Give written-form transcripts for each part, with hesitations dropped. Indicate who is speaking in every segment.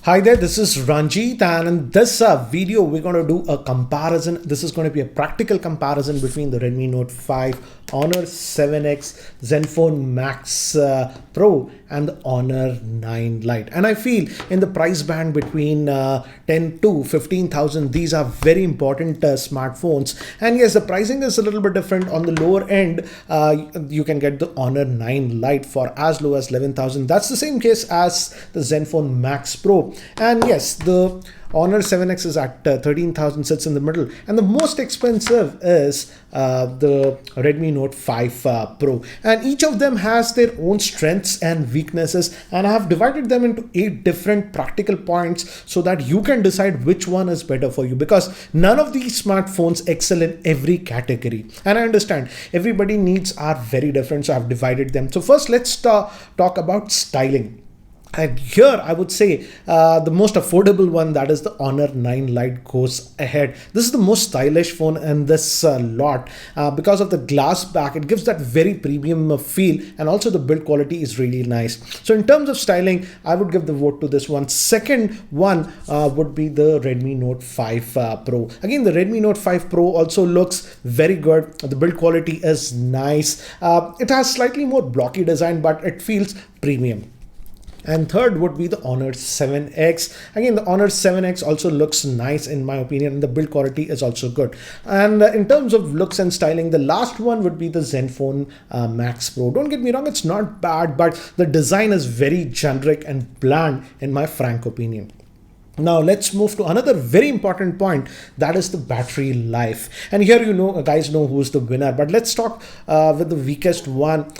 Speaker 1: Hi there, this is Ranjit, and in this video we're going to do a comparison. This is going to be a practical comparison between the Redmi Note 5, Honor 7X, Zenfone Max Pro and the Honor 9 Lite. And I feel in the price band between 10 to 15,000, these are very important smartphones. And yes, the pricing is a little bit different. On the lower end, you can get the Honor 9 Lite for as low as 11,000. That's the same case as the Zenfone Max Pro. And yes, the Honor 7X is at 13,000, sits in the middle, and the most expensive is the Redmi Note 5 Pro. And each of them has their own strengths and weaknesses, and I have divided them into 8 different practical points so that you can decide which one is better for you, because none of these smartphones excel in every category. And I understand everybody needs are very different, so I've divided them. So first, let's talk about styling. And here I would say the most affordable one, that is the Honor 9 Lite, goes ahead. This is the most stylish phone in this lot because of the glass back. It gives that very premium feel, and also the build quality is really nice. So in terms of styling, I would give the vote to this one. Second one would be the Redmi Note 5 Pro. Again, the Redmi Note 5 Pro also looks very good. The build quality is nice. It has slightly more blocky design, but it feels premium. And third would be the Honor 7X. Again, the Honor 7X also looks nice in my opinion, and the build quality is also good. And in terms of looks and styling, the last one would be the Zenfone Max Pro. Don't get me wrong, it's not bad, but the design is very generic and bland in my frank opinion. Now let's move to another very important point, that is the battery life. And here guys know who's the winner, but let's talk with the weakest one.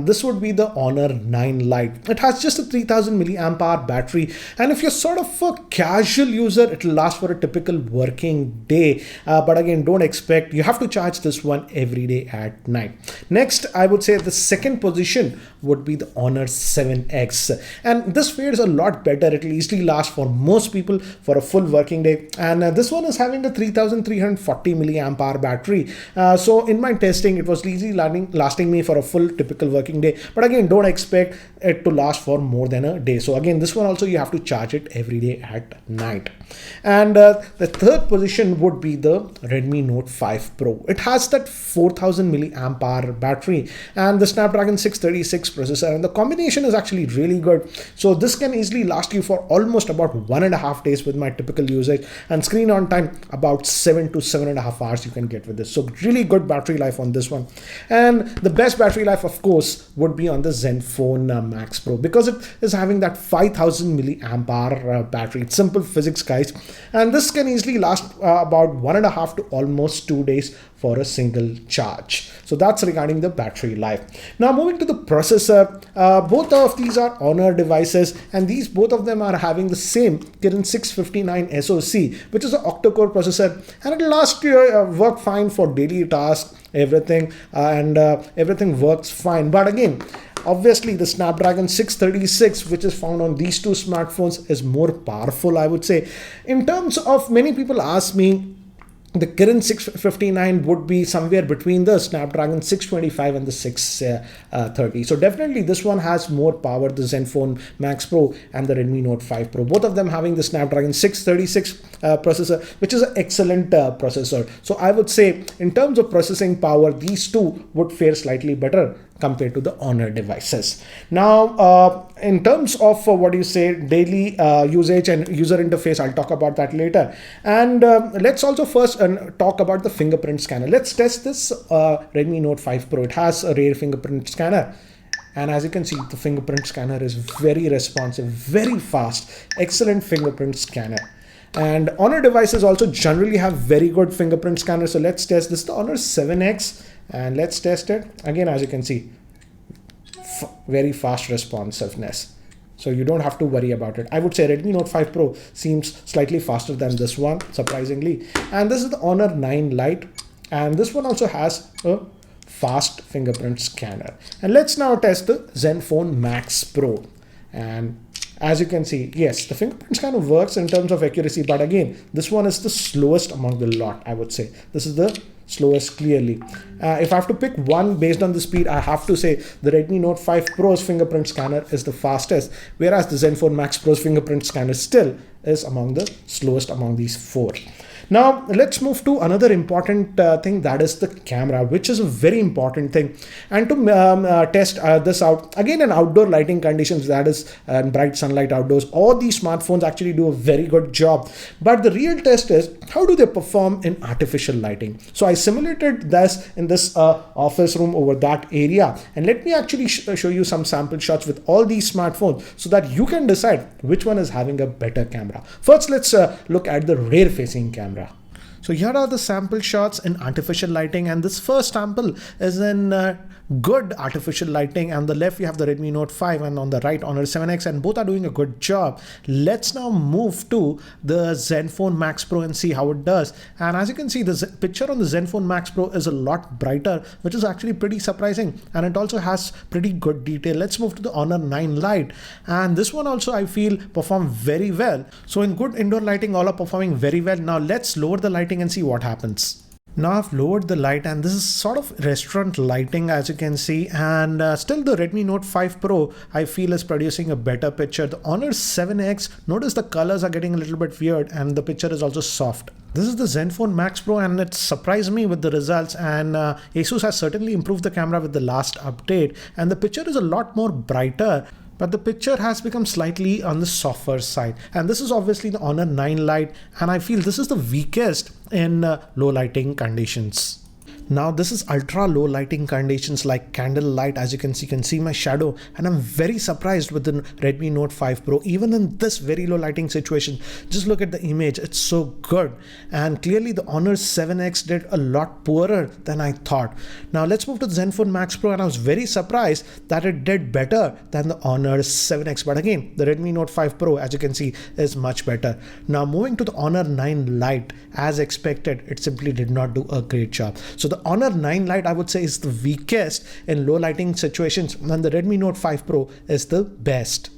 Speaker 1: This would be the Honor 9 Lite. It has just a 3000 milliamp hour battery, and if you're sort of a casual user, it'll last for a typical working day. But again, don't expect, you have to charge this one every day at night. Next, I would say the second position would be the Honor 7X, and this fares a lot better. It'll easily last for most people for a full working day, and this one is having a 3340 milliamp hour battery. So in my testing, it was easily lasting me for a full typical working day, but again, don't expect it to last for more than a day. So again, this one also you have to charge it every day at night. And the third position would be the Redmi Note 5 Pro. It has that 4000 milliamp hour battery and the Snapdragon 636 processor, and the combination is actually really good. So this can easily last you for almost about 1.5 days with my typical usage, and screen on time about 7 to 7.5 hours you can get with this. So really good battery life on this one. And the best battery life, of course, would be on the Zenfone Max Pro, because it is having that 5000 milliamp hour battery. It's simple physics, guys, and this can easily last about 1.5 to almost 2 days for a single charge. So that's regarding the battery life. Now moving to the processor, both of these are Honor devices, and these both of them are having the same Kirin 659 SoC, which is an octa-core processor, and it'll last you work fine for daily tasks, everything, and everything works fine. But again, obviously the Snapdragon 636, which is found on these two smartphones, is more powerful, I would say. In terms of, many people ask me, the Kirin 659 would be somewhere between the Snapdragon 625 and the 630. So definitely this one has more power, the Zenfone Max Pro and the Redmi Note 5 Pro. Both of them having the Snapdragon 636 processor, which is an excellent processor. So I would say in terms of processing power, these two would fare slightly better compared to the Honor devices. Now, in terms of daily usage and user interface, I'll talk about that later. And let's also first talk about the fingerprint scanner. Let's test this Redmi Note 5 Pro. It has a rear fingerprint scanner. And as you can see, the fingerprint scanner is very responsive, very fast, excellent fingerprint scanner. And Honor devices also generally have very good fingerprint scanners. So let's test this, the Honor 7X, and let's test it. Again, as you can see, very fast responsiveness. So you don't have to worry about it. I would say Redmi Note 5 Pro seems slightly faster than this one, surprisingly. And this is the Honor 9 Lite, and this one also has a fast fingerprint scanner. And let's now test the Zenfone Max Pro. And As you can see, yes, the fingerprint scanner works in terms of accuracy, but again, this one is the slowest among the lot, I would say. This is the slowest clearly. If I have to pick one based on the speed, I have to say the Redmi Note 5 Pro's fingerprint scanner is the fastest, whereas the Zenfone Max Pro's fingerprint scanner still is among the slowest among these four. Now let's move to another important thing, that is the camera, which is a very important thing. And to test this out, again in outdoor lighting conditions, that is bright sunlight outdoors, all these smartphones actually do a very good job. But the real test is how do they perform in artificial lighting. So I simulated this in this office room over that area, and let me actually show you some sample shots with all these smartphones so that you can decide which one is having a better camera. First, let's look at the rear facing camera. So here are the sample shots in artificial lighting, and this first sample is in good artificial lighting. On the left we have the Redmi Note 5 and on the right Honor 7X, and both are doing a good job. Let's now move to the Zenfone Max Pro and see how it does. And as you can see, the picture on the Zenfone Max Pro is a lot brighter, which is actually pretty surprising, and it also has pretty good detail. Let's move to the Honor 9 Lite, and this one also I feel performed very well. So in good indoor lighting, all are performing very well. Now let's lower the lighting and see what happens. Now I've lowered the light, and this is sort of restaurant lighting, as you can see, and still the Redmi Note 5 Pro I feel is producing a better picture. The Honor 7X, notice the colors are getting a little bit weird and the picture is also soft. This is the Zenfone Max Pro, and it surprised me with the results, and Asus has certainly improved the camera with the last update, and the picture is a lot more brighter. But the picture has become slightly on the softer side. And this is obviously the Honor 9 Lite, and I feel this is the weakest in low lighting conditions. Now this is ultra low lighting conditions like candlelight. As you can see my shadow, and I'm very surprised with the Redmi Note 5 Pro. Even in this very low lighting situation, just look at the image, it's so good. And clearly the Honor 7X did a lot poorer than I thought. Now let's move to the Zenfone Max Pro, and I was very surprised that it did better than the Honor 7X. But again, the Redmi Note 5 Pro, as you can see, is much better. Now moving to the Honor 9 Lite, as expected, it simply did not do a great job. So the Honor 9 Lite I would say is the weakest in low lighting situations, and the Redmi Note 5 Pro is the best.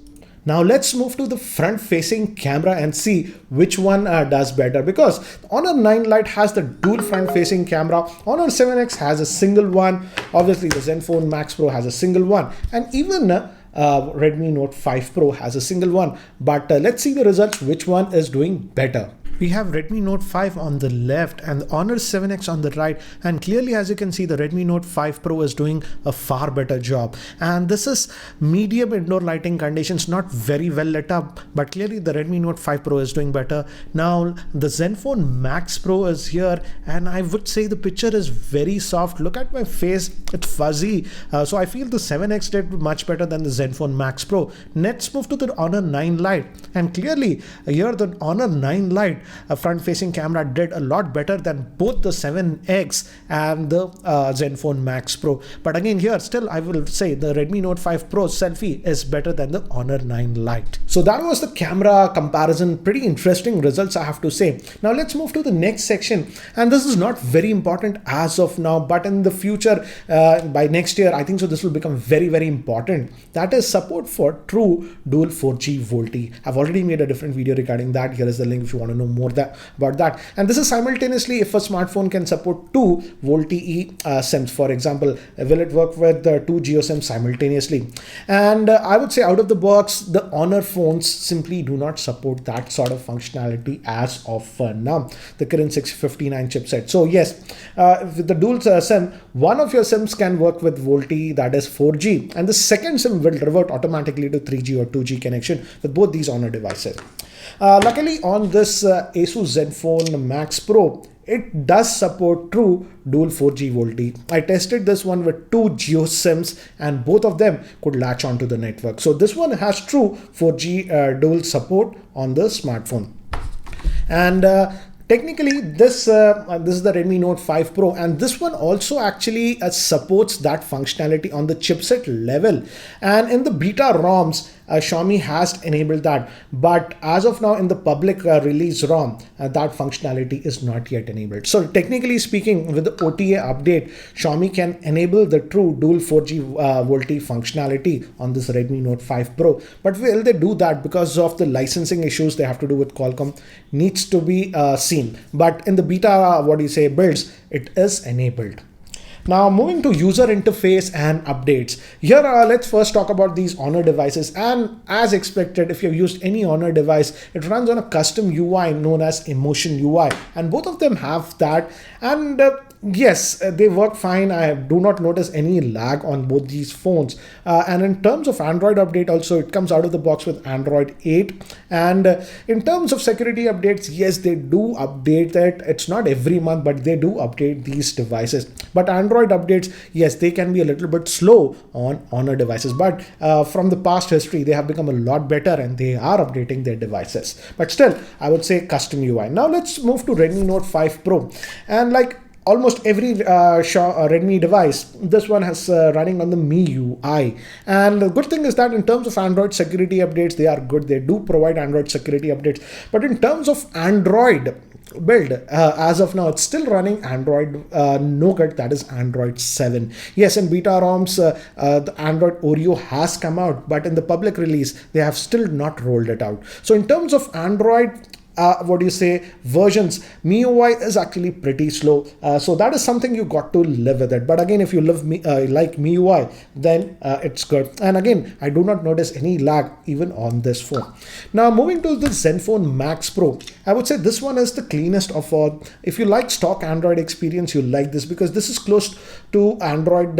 Speaker 1: Now let's move to the front facing camera and see which one does better, because Honor 9 Lite has the dual front facing camera, Honor 7X has a single one, obviously the Zenfone Max Pro has a single one, and even Redmi Note 5 Pro has a single one. But let's see the results, which one is doing better. We have Redmi Note 5 on the left and the Honor 7X on the right, and clearly as you can see the Redmi Note 5 Pro is doing a far better job. And this is medium indoor lighting conditions, not very well lit up, but clearly the Redmi Note 5 Pro is doing better. Now the Zenfone Max Pro is here, and I would say the picture is very soft. Look at my face, it's fuzzy. So I feel the 7X did much better than the Zenfone Max Pro. Let's move to the Honor 9 Lite, and clearly here the Honor 9 Lite a front-facing camera did a lot better than both the 7X and the Zenfone Max Pro. But again, here still I will say the Redmi Note 5 Pro selfie is better than the Honor 9 Lite. So that was the camera comparison. Pretty interesting results, I have to say. Now let's move to the next section, and this is not very important as of now, but in the future, by next year, I think so this will become very, very important. That is support for true dual 4G VoLTE. I've already made a different video regarding that. Here is the link if you want to know more about that. And this is simultaneously if a smartphone can support two VoLTE SIMs. For example, will it work with two Geo SIMs simultaneously? And I would say out of the box, the Honor phones simply do not support that sort of functionality as of now, the current 659 chipset. So yes, with the dual SIM, one of your SIMs can work with VoLTE, that is 4G, and the second SIM will revert automatically to 3G or 2G connection with both these Honor devices. Luckily on this Asus Zenfone Max Pro, it does support true dual 4G VoLTE. I tested this one with two Geo SIMs and both of them could latch onto the network. So this one has true 4G dual support on the smartphone. And technically, this is the Redmi Note 5 Pro, and this one also actually supports that functionality on the chipset level. And in the beta ROMs, Xiaomi has enabled that, but as of now in the public release ROM, that functionality is not yet enabled. So technically speaking, with the OTA update, Xiaomi can enable the true dual 4G VoLTE functionality on this Redmi Note 5 Pro. But will they do that? Because of the licensing issues they have to do with Qualcomm, needs to be seen. But in the beta, builds, it is enabled. Now moving to user interface and updates. Here let's first talk about these Honor devices, and as expected, if you've used any Honor device, it runs on a custom UI known as Emotion UI, and both of them have that, and yes, they work fine. I do not notice any lag on both these phones. And in terms of Android update also, it comes out of the box with Android 8. And in terms of security updates, yes, they do update it. It's not every month, but they do update these devices. But Android updates, yes, they can be a little bit slow on Honor devices. But from the past history, they have become a lot better and they are updating their devices. But still, I would say custom UI. Now let's move to Redmi Note 5 Pro. And like almost every Redmi device, this one has running on the MIUI. And the good thing is that in terms of Android security updates, they are good. They do provide Android security updates. But in terms of Android build, as of now, it's still running Android Nougat, that is Android 7. Yes, in beta ROMs, the Android Oreo has come out, but in the public release, they have still not rolled it out. So in terms of Android, versions, MIUI is actually pretty slow. So that is something you got to live with it. But again, if you like MIUI, then it's good. And again, I do not notice any lag even on this phone. Now moving to the Zenfone Max Pro, I would say this one is the cleanest of all. If you like stock Android experience, you like this because this is close to Android,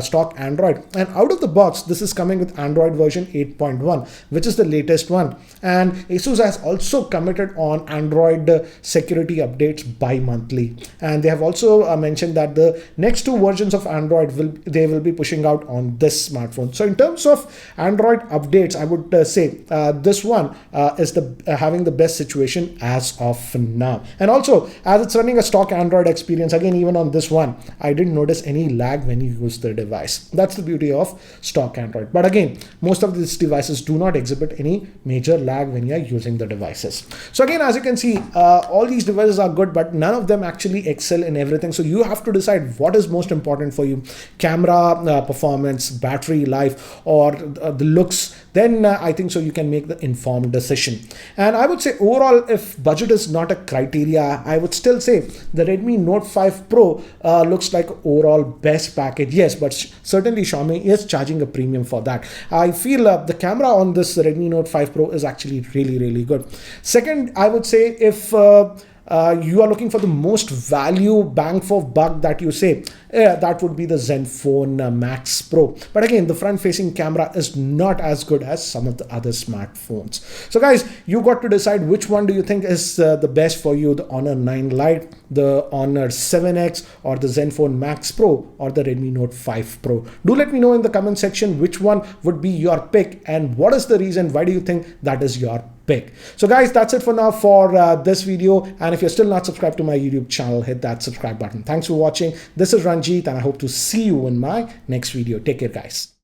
Speaker 1: stock Android. And out of the box, this is coming with Android version 8.1, which is the latest one. And Asus has also committed on Android security updates bi-monthly, and they have also mentioned that the next two versions of Android will be pushing out on this smartphone. So in terms of Android updates, I would say this one is having the best situation as of now. And also, as it's running a stock Android experience, again, even on this one, I didn't notice any lag when you use the device. That's the beauty of stock Android. But again, most of these devices do not exhibit any major lag when you are using the devices. So again, as you can see, all these devices are good, but none of them actually excel in everything. So you have to decide what is most important for you: camera performance, battery life, or the looks. Then I think so you can make the informed decision. And I would say overall, if budget is not a criteria, I would still say the Redmi Note 5 Pro looks like overall best package. Yes, but certainly Xiaomi is charging a premium for that. I feel the camera on this Redmi Note 5 Pro is actually really good. Second, I would say if you are looking for the most value bang for buck that you say, that would be the Zenfone Max Pro. But again, the front facing camera is not as good as some of the other smartphones. So guys, you got to decide which one do you think is the best for you: the Honor 9 Lite, the Honor 7X, or the Zenfone Max Pro, or the Redmi Note 5 Pro. Do let me know in the comment section which one would be your pick and what is the reason. Why do you think that is your pick? So guys, that's it for now for this video. And if you're still not subscribed to my YouTube channel, hit that subscribe button. Thanks for watching. This is Ranjit, and I hope to see you in my next video. Take care, guys.